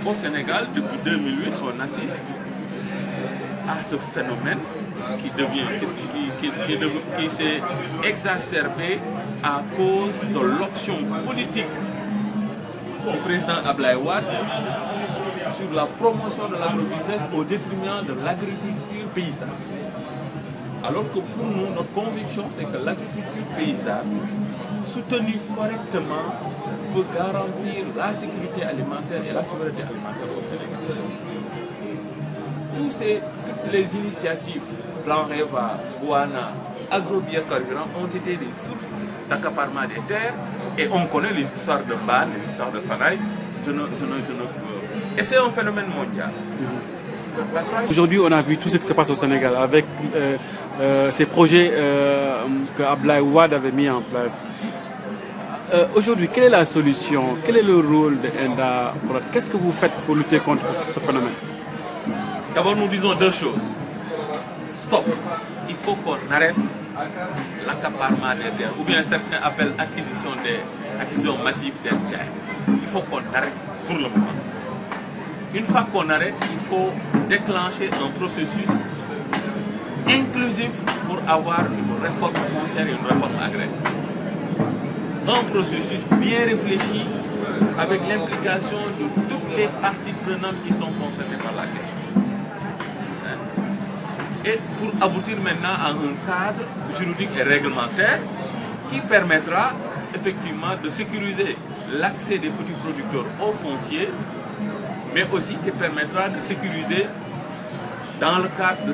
Au Sénégal, depuis 2008, on assiste à ce phénomène qui s'est exacerbé à cause de l'option politique du président Abdoulaye Wade sur la promotion de l'agrobusiness au détriment de l'agriculture paysanne. Alors que pour nous, notre conviction, c'est que l'agriculture paysanne, soutenue correctement, peut garantir la sécurité alimentaire et la souveraineté alimentaire au Sénégal. Toutes les initiatives, Plan REVA, Guana, Agrobiocarburant, ont été des sources d'accaparement des terres, et on connaît les histoires de Ban, les histoires de Fanaï. Et c'est un phénomène mondial. Aujourd'hui, on a vu tout ce qui se passe au Sénégal avec ces projets que Abdoulaye Wade avait mis en place. Aujourd'hui, quelle est la solution? Quel est le rôle de ENDA? Qu'est-ce que vous faites pour lutter contre ce phénomène? D'abord, nous disons deux choses. Stop. Il faut qu'on arrête l'accaparement des terres, ou bien certains appellent acquisition massive des terres. Il faut qu'on arrête pour le moment. Une fois qu'on arrête, il faut déclencher un processus inclusif pour avoir une réforme foncière et une réforme agraire. Un processus bien réfléchi avec l'implication de toutes les parties prenantes qui sont concernées par la question. Et pour aboutir maintenant à un cadre juridique et réglementaire qui permettra effectivement de sécuriser l'accès des petits producteurs au foncier, mais aussi qui permettra de sécuriser dans le cadre de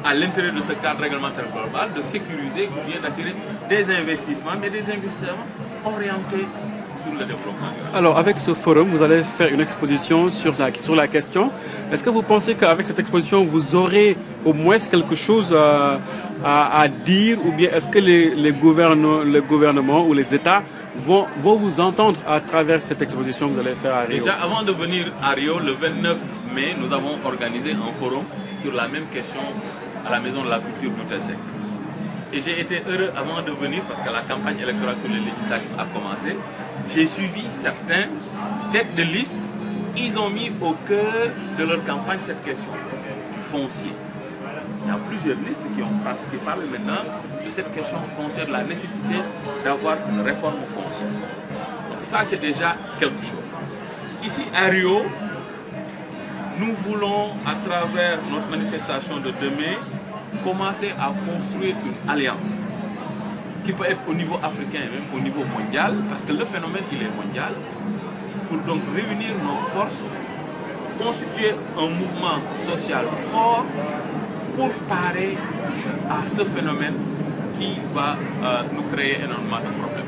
à l'intérieur de ce cadre réglementaire global, de sécuriser ou bien d'attirer des investissements, mais des investissements orientés sur le développement. Alors, avec ce forum, vous allez faire une exposition sur la question. Est-ce que vous pensez qu'avec cette exposition, vous aurez au moins quelque chose à dire, ou bien est-ce que les gouvernements ou les États vont vous entendre à travers cette exposition que vous allez faire à Rio? Déjà, avant de venir à Rio, le 29 mai, nous avons organisé un forum sur la même question à la Maison de la Culture d'Outasek. Et j'ai été heureux avant de venir parce que la campagne électorale sur les législatives a commencé. J'ai suivi certains têtes de liste. Ils ont mis au cœur de leur campagne cette question du foncier. Il y a plusieurs listes qui parlent maintenant de cette question foncière, de la nécessité d'avoir une réforme foncière. Donc ça, c'est déjà quelque chose. Ici, à Rio, nous voulons, à travers notre manifestation de demain, commencer à construire une alliance qui peut être au niveau africain et même au niveau mondial, parce que le phénomène, il est mondial, pour donc réunir nos forces, constituer un mouvement social fort pour parer à ce phénomène qui va nous créer énormément de problèmes.